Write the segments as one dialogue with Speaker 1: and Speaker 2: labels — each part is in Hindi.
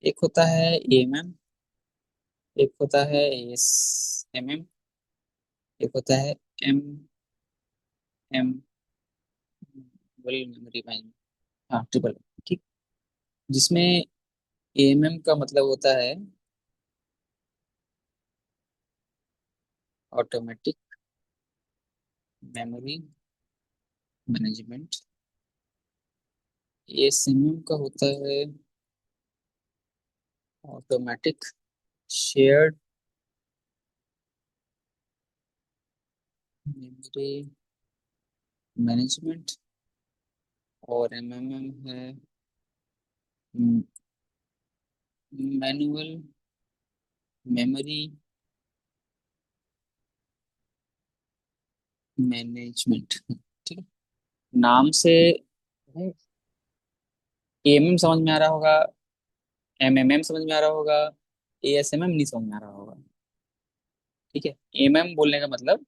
Speaker 1: एक होता है एएमएम, एक होता है एसएमएम, एक होता है एम एम मेमोरी मैनेजमेंट। हाँ, ट्रिपल। ठीक। जिसमें एएमएम का मतलब होता है ऑटोमेटिक मेमोरी मैनेजमेंट। एएसएमएम का होता है ऑटोमेटिक शेयर्ड मेमोरी मैनेजमेंट। और एमएमएम है मैनुअल मेमोरी मैनेजमेंट। ठीक है। नाम से एएमएम समझ में आ रहा होगा, एमएमएम समझ में आ रहा होगा, एएसएमएम नहीं समझ में आ रहा होगा। ठीक है। एएमएम बोलने का मतलब,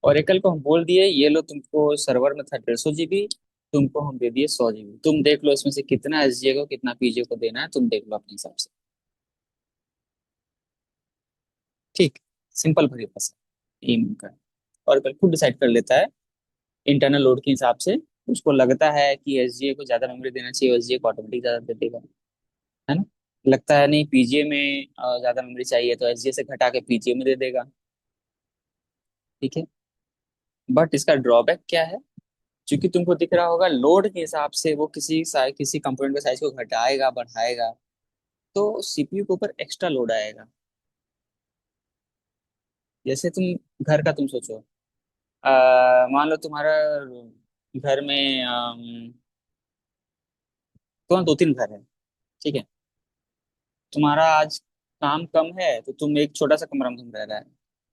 Speaker 1: ओरेकल को हम बोल दिए ये लो तुमको सर्वर में था 150 GB, तुमको हम दे दिए 100 GB, तुम देख लो इसमें से कितना एसजीए को कितना पीजे को देना है, तुम देख लो अपने हिसाब से। ठीक। सिंपल परिभाषा एएमएम का। ओरेकल खुद डिसाइड कर लेता है इंटरनल लोड के हिसाब से। उसको लगता है कि एसजीए को ज्यादा मेमोरी देना चाहिए, एसजीए को ऑटोमेटिक ज्यादा दे देगा। है ना। लगता है नहीं पीजीए में ज्यादा मेमोरी चाहिए तो एसजीए से घटा के पीजीए में दे देगा। ठीक है। बट इसका ड्रॉबैक क्या है? क्योंकि तुमको दिख रहा होगा लोड के हिसाब से वो किसी कंपोनेंट के साइज को घटाएगा बढ़ाएगा, तो सीपीयू के ऊपर एक्स्ट्रा लोड आएगा। जैसे तुम घर का तुम सोचो, मान लो तुम्हारा घर में तुम्हारा 2-3 घर है। ठीक है। तुम्हारा आज काम कम है तो तुम एक छोटा सा कमरा में तुम रह रहा है।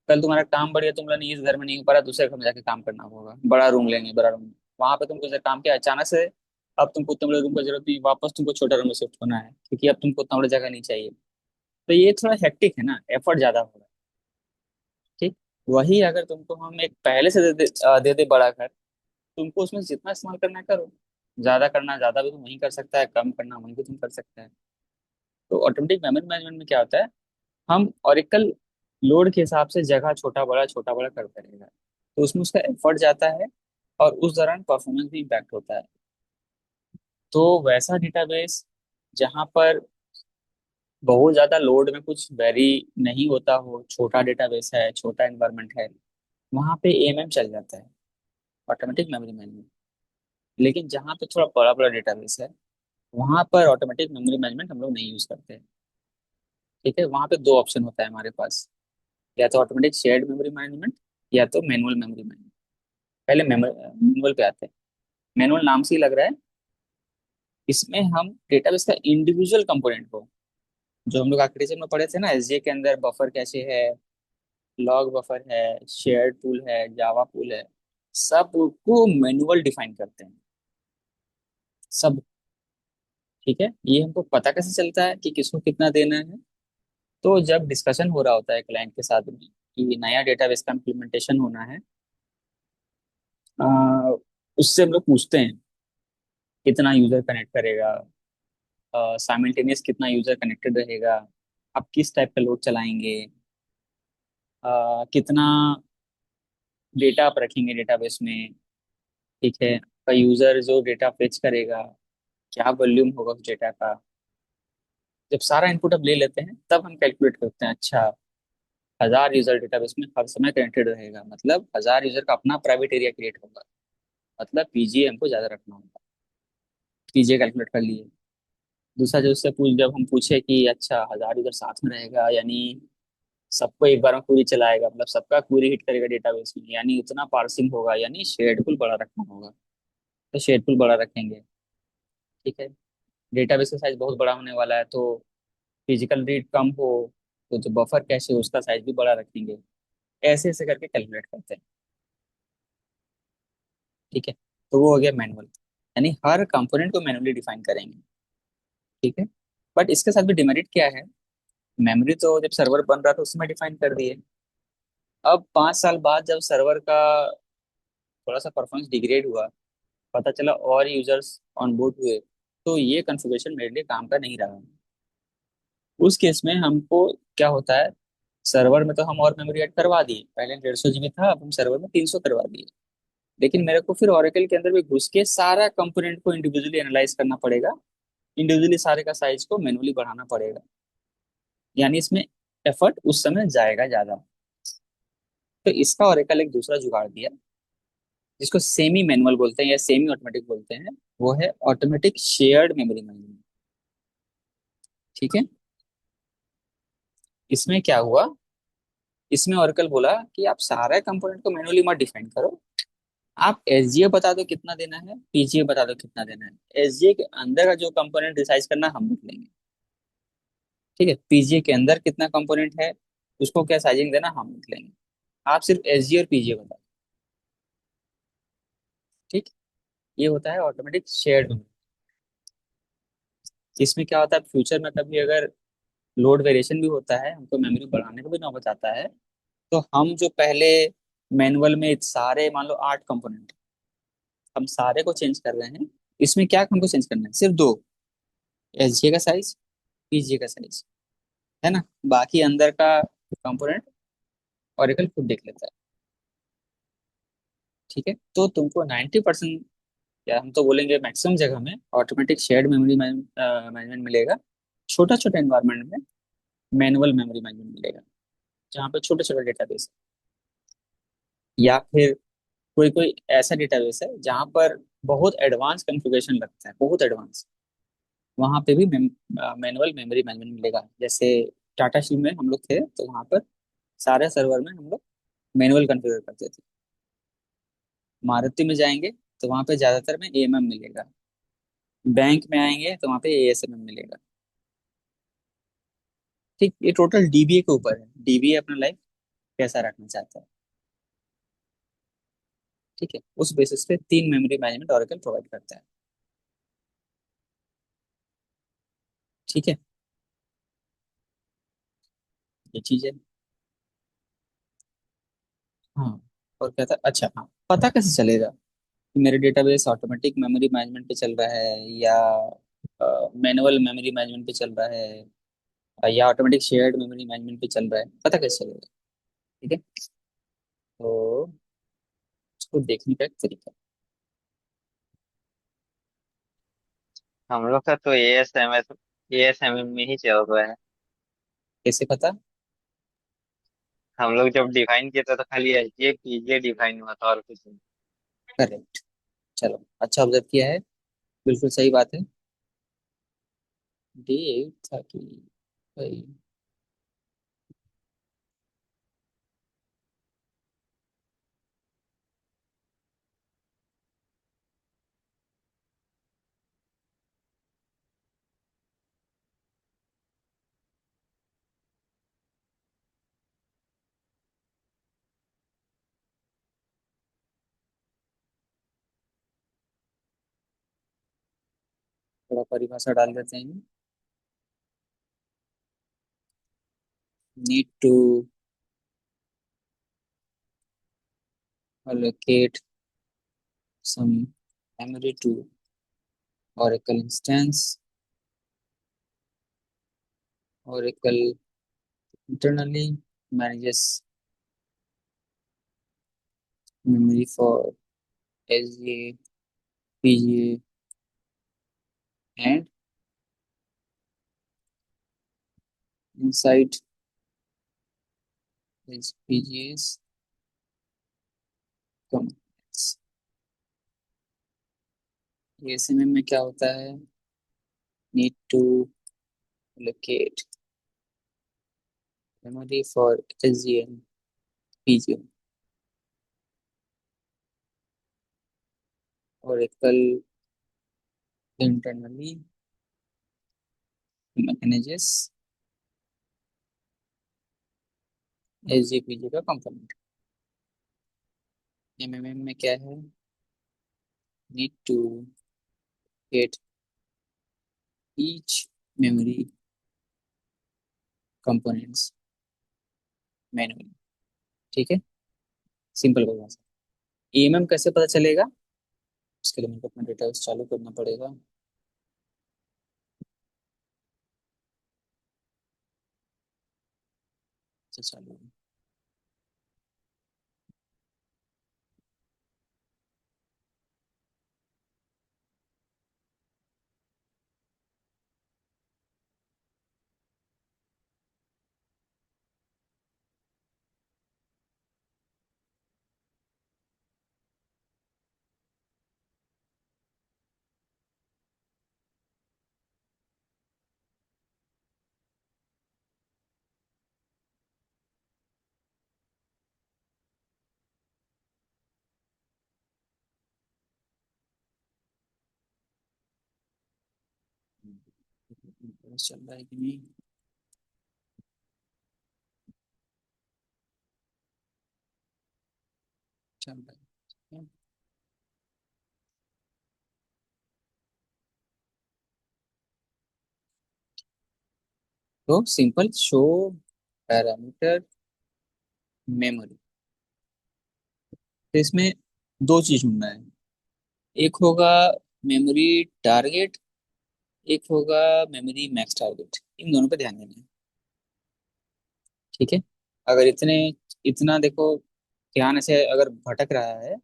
Speaker 1: कल तुम्हारा काम बढ़िया, तुम बोला नहीं इस घर में नहीं हो पा रहा, दूसरे घर में जाके काम करना होगा, बड़ा रूम लेंगे, बड़ा रूम। वहां पे तुमको जैसे काम किया अचानक से, अब तुमको उतना बड़े रूम की जरूरत नहीं, वापस तुमको छोटा रूम में शिफ्ट होना है क्योंकि अब तुमको उतना बड़ा जगह नहीं चाहिए। तो ये थोड़ा हेक्टिक है ना, एफर्ट ज्यादा हो रहा है। ठीक। वही अगर तुमको हम एक पहले से दे दे बड़ा घर, तुमको उसमें जितना इस्तेमाल करना है करो। ज्यादा करना ज्यादा भी तुम वहीं कर सकता है, कम करना वहीं भी तुम कर सकता है। तो ऑटोमेटिक मेमोरी मैनेजमेंट में क्या होता है, हम ऑरिकल लोड के हिसाब से जगह छोटा बड़ा करते रहेगा, तो उसमें उसका एफर्ट जाता है और उस दौरान परफॉर्मेंस भी इम्पैक्ट होता है। तो वैसा डेटाबेस जहाँ पर बहुत ज्यादा लोड में कुछ वेरी नहीं होता हो, छोटा डेटाबेस है, छोटा एनवायरनमेंट है, वहाँ पे एएमएम चल जाता है, ऑटोमेटिक मेमोरी मैनेजमेंट। लेकिन जहाँ पे थोड़ा बड़ा बड़ा डेटाबेस है, वहाँ पर ऑटोमेटिक मेमोरी मैनेजमेंट हम लोग नहीं यूज करते हैं। ठीक है। वहाँ पे दो ऑप्शन होता है हमारे पास, या तो ऑटोमेटिक शेयर्ड मेमोरी मैनेजमेंट या तो मैनुअल मेमोरी मैनेजमेंट। पहले मैनुअल पे आते हैं। मैनुअल नाम से ही लग रहा है, इसमें हम डेटाबेस का इंडिविजुअल कंपोनेंट को, जो हम लोग आर्किटेक्चर में पढ़े थे ना, एसजे के अंदर बफर कैसे है, लॉग बफर है, शेयर्ड पूल है, जावा पूल है, सब को मैनुअल डिफाइन करते हैं सब। ठीक है। ये हमको पता कैसे चलता है कि किसको कितना देना है? तो जब डिस्कशन हो रहा होता है क्लाइंट के साथ में कि नया डेटाबेस का इम्प्लीमेंटेशन होना है, अ, उससे हम लोग पूछते हैं कितना यूजर कनेक्ट करेगा, साइमल्टेनियस कितना यूजर कनेक्टेड रहेगा, आप किस टाइप का लोड चलाएंगे, कितना डेटा आप रखेंगे डेटाबेस में। ठीक है। का यूजर जो डेटा फेच करेगा, क्या वॉल्यूम होगा उस डेटा का। जब सारा इनपुट आप ले लेते हैं तब हम कैलकुलेट करते हैं, अच्छा 1000 यूजर डेटाबेस में हर समय कनेक्टेड रहेगा, मतलब 1000 यूजर का अपना प्राइवेट एरिया क्रिएट होगा, मतलब पीजीए हमको ज्यादा रखना होगा। पीजीए कैलकुलेट कर लिए। दूसरा जो उससे पूछ जब हम पूछे कि अच्छा 1000 यूजर साथ में रहेगा यानी सबको एक बार में क्वेरी चलाएगा, मतलब सबका क्वेरी हिट करेगा डेटाबेस में, यानी उतना पार्सिंग होगा, यानी शेयर्ड पूल बड़ा रखना होगा, तो शेयर्ड पूल बड़ा रखेंगे। ठीक है। डेटाबेस का साइज बहुत बड़ा होने वाला है तो फिजिकल रीड कम हो, तो जो बफर कैश है उसका साइज भी बड़ा रखेंगे। ऐसे ऐसे करके कैलकुलेट करते हैं। ठीक है। तो वो हो गया मैनुअल, यानी हर कंपोनेंट को मैनुअली डिफाइन करेंगे। ठीक है। बट इसके साथ भी डिमेरिट क्या है, मेमोरी तो जब सर्वर बन रहा था उसमें डिफाइन कर दिए, अब 5 साल बाद जब सर्वर का थोड़ा सा परफॉर्मेंस डिग्रेड हुआ, पता चला और यूजर्स ऑन बोर्ड हुए, तो ये कॉन्फ़िगरेशन मेरे लिए काम का नहीं रहा। उस केस में हमको क्या होता है, सर्वर में तो हम और मेमोरी ऐड करवा दिए, पहले 150 GB था, अब हम सर्वर में 300 करवा दिए। लेकिन मेरे को फिर ओरेकल के अंदर भी घुस के सारा कंपोनेंट को इंडिविजुअली एनालाइज करना पड़ेगा, इंडिविजुअली सारे का साइज को मैनुअली बढ़ाना पड़ेगा। यानी इसमें एफर्ट उस समय जाएगा ज्यादा। तो इसका ओरेकल एक दूसरा जुगाड़ दिया, जिसको सेमी मैनुअल बोलते हैं या सेमी ऑटोमेटिक बोलते हैं। वो है ऑटोमेटिक शेयर्ड मेमोरी मैनेजमेंट। ठीक है। इसमें क्या हुआ, इसमें ओरेकल बोला कि आप सारे कंपोनेंट को मैनुअली मत डिफाइन करो, आप एसजीए बता दो कितना देना है, पीजीए बता दो कितना देना है। एसजीए के अंदर का जो कंपोनेंट रिसाइज करना हम लिख लेंगे। ठीक है, पीजीए के अंदर कितना कंपोनेंट है, उसको क्या साइजिंग देना हम लिख लेंगे। आप सिर्फ एसजीए और पीजीए बता दो। ठीक। ये होता है ऑटोमेटिक शेयर्ड। इसमें क्या होता है, फ्यूचर में कभी अगर लोड वेरिएशन भी होता है, हमको मेमोरी बढ़ाने को भी नौबत आता है, तो हम जो पहले मैनुअल में सारे मान लो 8 कंपोनेंट, हम सारे को चेंज कर रहे हैं। इसमें क्या हमको चेंज करना है, सिर्फ दो, एसजीए का साइज, पीजीए का साइज, है ना। बाकी अंदर का कंपोनेंट ऑरेकल खुद देख लेता है। ठीक है, तो तुमको 90%, या हम तो बोलेंगे मैक्सिमम जगह में ऑटोमेटिक शेयर्ड मेमोरी मैनेजमेंट मिलेगा। छोटा छोटा एनवायरनमेंट में मैनुअल मेमोरी मैनेजमेंट मिलेगा, जहाँ पे छोटे छोटे डेटाबेस, या फिर कोई कोई ऐसा डेटाबेस है जहाँ पर बहुत एडवांस कॉन्फ़िगरेशन लगता है, बहुत एडवांस, वहाँ पे भी मैनुअल मेमोरी मैनेजमेंट मिलेगा। जैसे टाटा स्टील में हम लोग थे, तो वहाँ पर सारे सर्वर में हम लोग मैनुअल कॉन्फ़िगर करते थे। मारुति में जाएंगे तो वहाँ पे ज़्यादातर में एएमएम मिलेगा। बैंक में आएंगे तो वहाँ पे एएसएमएम मिलेगा। ठीक, ये टोटल डीबीए के ऊपर है, डीबीए अपना लाइफ कैसा रखना चाहता है। ठीक है, उस बेसिस पे 3 मेमोरी मैनेजमेंट ऑरेकल प्रोवाइड करता है। ठीक है, ये चीज है। हाँ, और क्या था, अच्छा हाँ, पता कैसे चलेगा कि मेरे डेटाबेस ऑटोमेटिक मेमोरी मैनेजमेंट पे चल रहा है या मैनुअल मेमोरी मैनेजमेंट पे चल रहा है, या ऑटोमेटिक शेयर्ड मेमोरी मैनेजमेंट पे चल रहा है, पता कैसे चलेगा। ठीक है, तो उसको देखने का एक तरीका।
Speaker 2: हम लोग का तो एएसएमएम में ही चल रहा है।
Speaker 1: कैसे पता।
Speaker 2: हम लोग जब डिफाइन किए थे तो खाली एसजे पीजे डिफाइन हुआ था और कुछ नहीं।
Speaker 1: करेक्ट, चलो अच्छा ऑब्जर्व किया है, बिल्कुल सही बात है। डेट था कि भाई, थोड़ा परिभाषा डाल देते हैं। Need to allocate some memory to Oracle instance. Oracle internally manages memory for SGA, PGA, and inside PGA's components। ASMM में क्या होता है, need to allocate memory for SGA and PGA। Oracle internally manages SGA PGA का कंपोनेंट। MMM में क्या है, need to get each memory components manually। ठीक है, सिंपल परिभाषा। ईएमएम कैसे पता चलेगा, उसके लिए मेरे को अपना डेटा चालू करना पड़ेगा। अच्छा चलो। चल रहा है कि नहीं? चल रहा है। तो सिंपल शो पैरामीटर मेमोरी। तो इसमें दो चीज ढूंढना है। एक होगा मेमोरी टारगेट, एक होगा मेमोरी मैक्स टारगेट। इन दोनों पे ध्यान देना है। ठीक है। अगर इतने इतना देखो, ध्यान ऐसे अगर भटक रहा है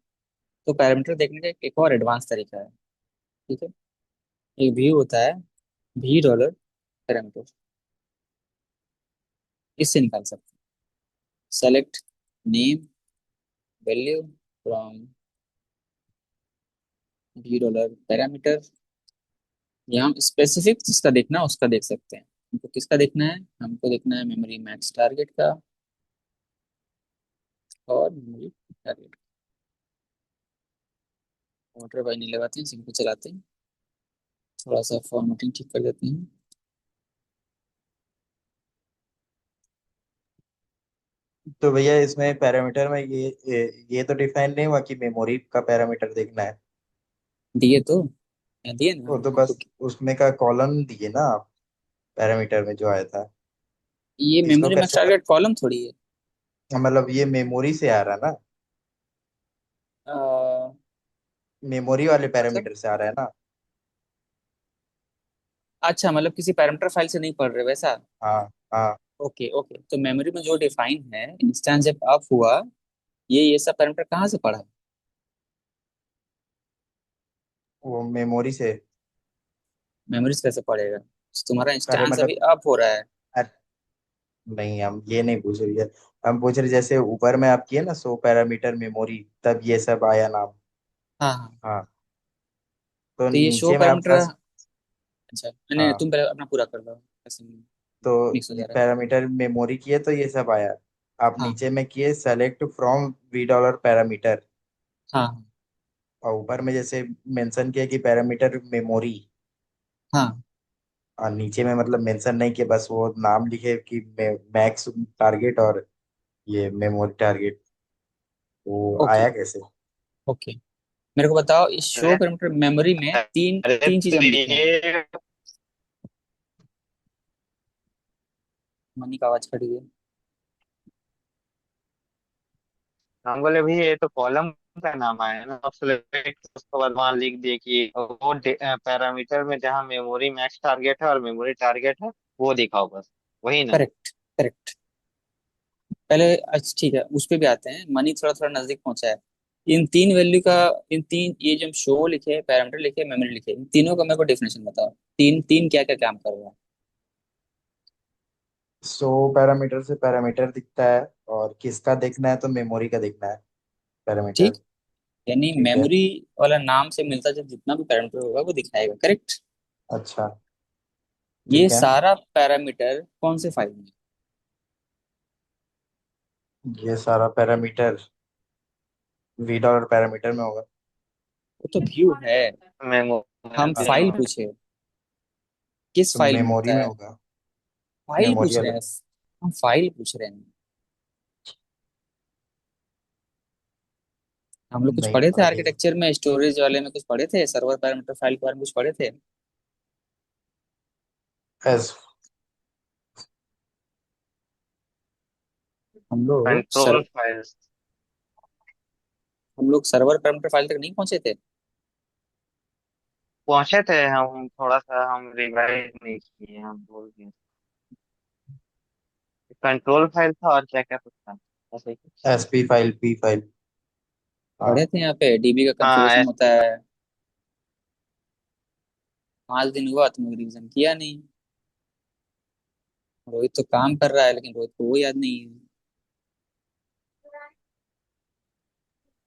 Speaker 1: तो पैरामीटर देखने का एक और एडवांस तरीका है। ठीक है। एक व्यू होता है, भी डॉलर पैरामीटर। इससे निकाल सकते हैं। सेलेक्ट नेम वैल्यू फ्रॉम भी डॉलर पैरामीटर। यहाँ हम स्पेसिफिक जिसका देखना है उसका देख सकते हैं। हमको किसका देखना है? हमको देखना है मेमोरी मैक्स टारगेट का और मेमोरी टारगेट। मोटर बाई नहीं लगाते हैं, सिंपल चलाते हैं। थोड़ा सा फॉर्मेटिंग ठीक कर देते हैं।
Speaker 3: तो भैया इसमें पैरामीटर में ये तो डिफाइन नहीं हुआ कि मेमोरी का पैरामीटर देखना है।
Speaker 1: दिए तो, दिए ना
Speaker 3: वो तो
Speaker 1: हमको।
Speaker 3: बस उसमें का कॉलम दिए ना आप, पैरामीटर में जो आया था।
Speaker 1: ये
Speaker 3: इसको
Speaker 1: मेमोरी मैक्स
Speaker 3: कैसे
Speaker 1: टारगेट कॉलम थोड़ी है।
Speaker 3: मतलब ये मेमोरी से आ रहा है ना,
Speaker 1: अ,
Speaker 3: मेमोरी वाले
Speaker 1: मतलब
Speaker 3: पैरामीटर से आ रहा है ना।
Speaker 1: अच्छा, मतलब किसी पैरामीटर फाइल से नहीं पढ़ रहे वैसा।
Speaker 3: हाँ हाँ।
Speaker 1: ओके ओके, तो मेमोरी में जो डिफाइन है इंस्टेंस जब अप हुआ, ये सब पैरामीटर कहाँ से पढ़ा?
Speaker 3: वो मेमोरी से।
Speaker 1: मेमोरी से कैसे पढ़ेगा? तुम्हारा
Speaker 3: अरे
Speaker 1: इंस्टेंस अभी
Speaker 3: मतलब
Speaker 1: अप हो रहा है।
Speaker 3: नहीं, हम ये नहीं पूछ रही है। हम पूछ रहे जैसे ऊपर में आप किए ना 100 पैरामीटर मेमोरी, तब ये सब आया नाम।
Speaker 1: हाँ हाँ।
Speaker 3: हाँ। तो
Speaker 1: तो ये शो
Speaker 3: नीचे में आप
Speaker 1: पैरामीटर।
Speaker 3: फर्स्ट।
Speaker 1: अच्छा नहीं,
Speaker 3: हाँ।
Speaker 1: तुम पहले अपना पूरा कर लो। ऐसे
Speaker 3: तो
Speaker 1: मिक्स हो जा रहा है।
Speaker 3: पैरामीटर मेमोरी किए तो ये सब आया। आप
Speaker 1: हाँ
Speaker 3: नीचे में किए select from V dollar parameter,
Speaker 1: हाँ
Speaker 3: और ऊपर में जैसे मेंशन किया कि पैरामीटर मेमोरी,
Speaker 1: हाँ।
Speaker 3: और नीचे में मतलब मेंशन नहीं किया, बस वो नाम लिखे कि मैक्स टारगेट और ये मेमोरी टारगेट। वो
Speaker 1: ओके
Speaker 3: आया कैसे?
Speaker 1: ओके। मेरे को बताओ, इस शो
Speaker 2: अरे
Speaker 1: पैरामीटर मेमोरी में तीन
Speaker 2: अरे
Speaker 1: तीन चीज
Speaker 2: तो
Speaker 1: हम लिखे हैं।
Speaker 2: ये
Speaker 1: मनी का आवाज कट गई।
Speaker 2: हम बोले भाई ये तो कॉलम का नाम आया ना, अब select, उसके बाद वहां लिख दिए कि वो पैरामीटर में जहाँ मेमोरी मैक्स टारगेट है और मेमोरी टारगेट है वो दिखाओ बस, वही ना।
Speaker 1: Correct correct. पहले अच्छा ठीक है, उस पे भी आते हैं। मनी थोड़ा थोड़ा नजदीक पहुंचा है। इन तीन वैल्यू का, इन तीन ये जो शो लिखे, पैरामीटर लिखे, मेमोरी लिखे, इन तीनों का मेरे को डेफिनेशन बताओ। तीन तीन क्या क्या काम कर रहा है?
Speaker 3: 100 पैरामीटर से पैरामीटर दिखता है, और किसका देखना है तो मेमोरी का देखना है पैरामीटर।
Speaker 1: ठीक। यानी
Speaker 3: ठीक है।
Speaker 1: मेमोरी वाला नाम से मिलता जुलता जितना भी पैरामीटर होगा वो दिखाएगा। करेक्ट।
Speaker 3: अच्छा।
Speaker 1: ये
Speaker 3: ठीक है।
Speaker 1: सारा पैरामीटर कौन से फाइल में?
Speaker 3: ये सारा पैरामीटर वी डॉलर पैरामीटर में होगा।
Speaker 1: वो तो व्यू है। हम
Speaker 2: मेमोरी
Speaker 1: फाइल
Speaker 2: में।
Speaker 1: पूछे, किस
Speaker 3: तो
Speaker 1: फाइल में
Speaker 3: मेमोरी
Speaker 1: होता
Speaker 3: में
Speaker 1: है?
Speaker 3: होगा।
Speaker 1: फाइल
Speaker 3: मेमोरी
Speaker 1: पूछ रहे
Speaker 3: वाले
Speaker 1: हैं।
Speaker 3: में।
Speaker 1: हम फाइल पूछ रहे हैं। हम लोग कुछ
Speaker 3: नहीं
Speaker 1: पढ़े थे
Speaker 3: पढ़े।
Speaker 1: आर्किटेक्चर में, स्टोरेज वाले में कुछ पढ़े थे, सर्वर पैरामीटर फाइल के बारे में कुछ पढ़े थे?
Speaker 3: एस।
Speaker 1: हम लोग
Speaker 2: कंट्रोल फाइल्स
Speaker 1: हम लोग सर्वर पैरामीटर फाइल तक नहीं पहुंचे थे।
Speaker 2: पहुंचे थे, हम थोड़ा सा हम रिवाइज नहीं किए, हम भूल गए। कंट्रोल फाइल था और क्या क्या कुछ था ऐसे ही कुछ।
Speaker 3: SP file, P file. हाँ।
Speaker 1: पढ़े थे यहाँ पे डीबी का
Speaker 2: हाँ
Speaker 1: कॉन्फ़िगरेशन होता
Speaker 2: SP फाइल।
Speaker 1: है। 5 दिन हुआ तुमने रिवीजन किया नहीं। रोहित तो काम कर रहा है लेकिन रोहित को वो याद नहीं है।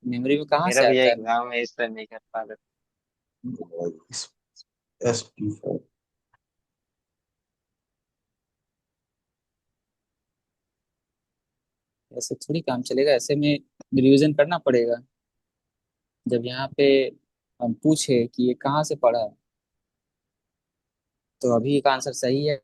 Speaker 1: मेमोरी में कहाँ
Speaker 2: मेरा
Speaker 1: से
Speaker 2: भैया
Speaker 1: आता है।
Speaker 2: एग्जाम है इसलिए नहीं कर पा रहे।
Speaker 3: SP file.
Speaker 1: ऐसे थोड़ी काम चलेगा, ऐसे में रिवीजन करना पड़ेगा। जब यहाँ पे हम पूछे कि ये कहाँ से पढ़ा, तो अभी एक आंसर सही है